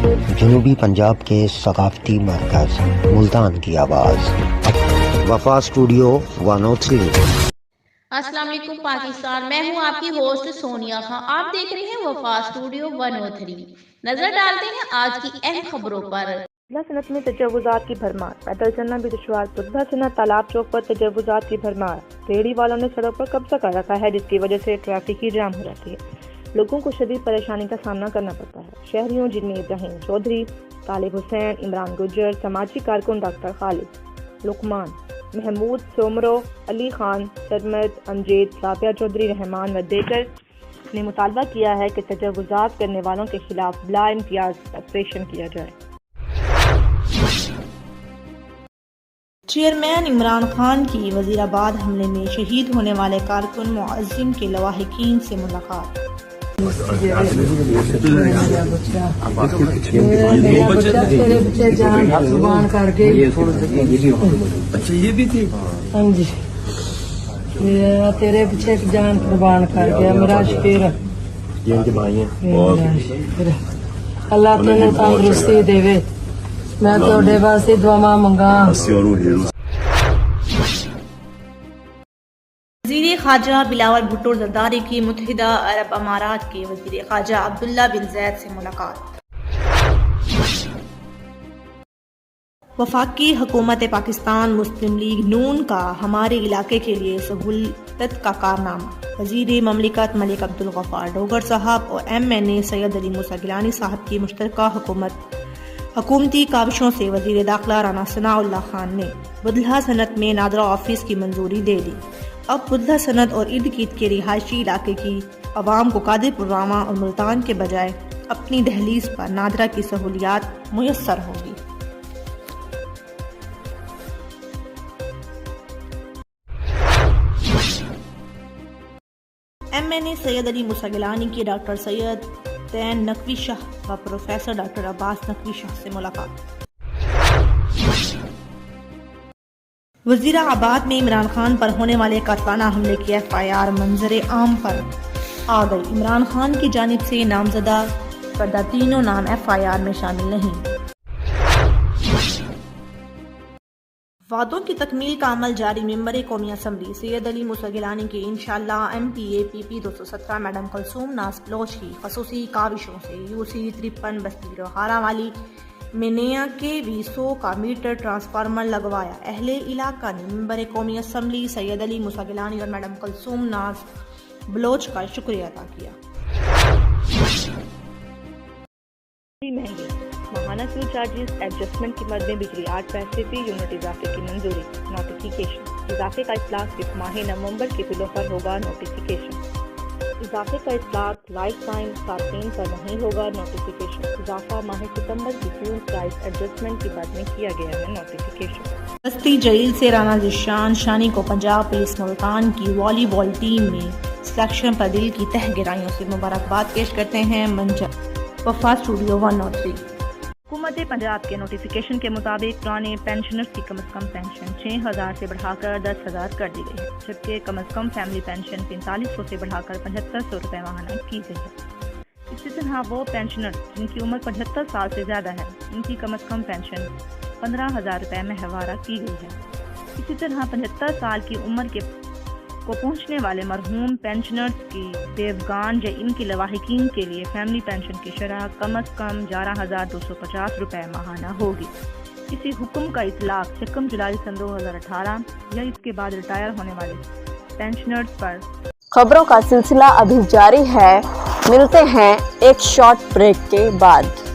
جنوبی پنجاب کے ثقافتی مرکز ملتان کی آواز وفا اسٹوڈیو 103۔ السلام علیکم پاکستان، میں ہوں آپ کی ہوسٹ سونیا خان۔ آپ دیکھ رہے ہیں وفا اسٹوڈیو 103۔ نظر ڈالتے ہیں آج کی اہم خبروں پر۔ بودھا صنعت میں تجاوزات کی بھرمار، پیدل چلنا بھی دشوار۔ بودھا صنعت تالاب چوک پر تجاوزات کی بھرمار، ریہڑی والوں نے سڑک پر قبضہ کر رکھا ہے، جس کی وجہ سے ٹریفک کی جام ہو جاتی ہے۔ لوگوں کو شدید پریشانی کا سامنا کرنا پڑتا ہے۔ شہریوں جن میں ابراہیم چودھری، طالب حسین، عمران گجر، سماجی کارکن ڈاکٹر خالد، لقمان، محمود سومرو، علی خان، سرمد، امجد، رابعہ چودھری، رحمان و دیگر نے مطالبہ کیا ہے کہ تجاوزات کرنے والوں کے خلاف بلا امتیاز آپریشن کیا جائے۔ چیئرمین عمران خان کی وزیر آباد حملے میں شہید ہونے والے کارکن معظم کے لواحقین سے ملاقات۔ یہ بھی تھی، ہاں جی، تیرے پیچھے جان قربان کر گیا میرا شیر۔ اللہ تینوں تندرستی دے، میں تھوڑے واسطے دعا منگا۔ وزیر خارجہ بلاول بھٹو زرداری کی متحدہ عرب امارات کے وزیر خارجہ عبداللہ بن زید سے ملاقات۔ وفاقی حکومت پاکستان مسلم لیگ نون کا ہمارے علاقے کے لیے سہولت کا کارنامہ۔ وزیر مملکت ملک عبدالغفار ڈوگر صاحب اور MNA سید علی موسیٰ گیلانی صاحب کی مشترکہ حکومتی کاوشوں سے وزیر داخلہ رانا ثناء اللہ خان نے بودھا صنعت میں نادرا آفس کی منظوری دے دی۔ اب بودھا صنعت اور ارد گرد کے رہائشی علاقے کی عوام کو قادر پروامہ اور ملتان کے بجائے اپنی دہلیز پر نادرا کی سہولیات میسر ہوگی۔ MNA سید علی موسیٰ گیلانی کی ڈاکٹر سید تین نقوی شاہ و پروفیسر ڈاکٹر عباس نقوی شاہ سے ملاقات۔ وزیر آباد میں عمران خان پر ہونے والے قاتلانہ حملے کی FIR منظر عام پر آ گئی۔ عمران خان کی جانب سے نامزدہ کردہ تینوں نام FIR میں شامل نہیں۔ وعدوں کی تکمیل کا عمل جاری۔ ممبر قومی اسمبلی سید علی موسیٰ گیلانی کی انشاءاللہ MPA PP 217 میڈم کلثوم ناز بلوچ کی خصوصی کاوشوں سے UC 53 بستی روہارا والی میں نیا KV100 کا میٹر ٹرانسفارمر لگوایا۔ اہل علاقہ نے ممبر قومی اسمبلی سید علی موسیٰ گیلانی اور میڈم کلثوم ناز بلوچ کا شکریہ ادا کیا۔ مہنگی ماہانہ فیول چارجز ایڈجسٹمنٹ کی مد میں بجلی 8 پیسے فی یونٹ اضافے کی منظوری۔ نوٹیفیکیشن اضافے کا اطلاق صرف ماہ نومبر کے بلوں پر ہوگا۔ نوٹیفیکیشن اضافے کا اطلاق لائف ٹائم صارفین پر نہیں ہوگا۔ نوٹیفیکیشن اضافہ ماہ ستمبر کی فیول پرائس ایڈجسٹمنٹ کی مد میں کیا گیا ہے۔ نوٹیفیکیشن بستی جلیل سے رانا ذیشان شانی کو پنجاب پولیس ملتان کی والی بال ٹیم میں سلیکشن پر دل کی تہ گہرائیوں سے مبارکباد پیش کرتے ہیں وفا اسٹوڈیو 103۔ حکومت پنجاب کے نوٹیفیکیشن کے مطابق پرانے پینشنرز کی کم از کم پینشن 6,000 سے بڑھا کر 10,000 کر دی گئی ہے، جبکہ کم از کم فیملی پینشن 4500 سے بڑھا کر 7500 روپے ماہانہ کی گئی ہے۔ اسی طرح وہ پینشنرز جن کی عمر 75 سال سے زیادہ ہے، ان کی کم از کم پینشن 15,000 روپے ماہوارہ کی گئی ہے۔ اسی طرح 75 سال کی عمر کو پہنچنے والے مرحوم پینشنرز کی بیوگان یا ان کے لواحقین کے لیے فیملی پینشن کی شرح کم از کم 11,250 روپے ماہانہ ہوگی۔ اسی حکم کا اطلاق 1 جولائی 2018 یا اس کے بعد ریٹائر ہونے والے پینشنرز پر۔ خبروں کا سلسلہ ابھی جاری ہے، ملتے ہیں ایک شارٹ بریک کے بعد۔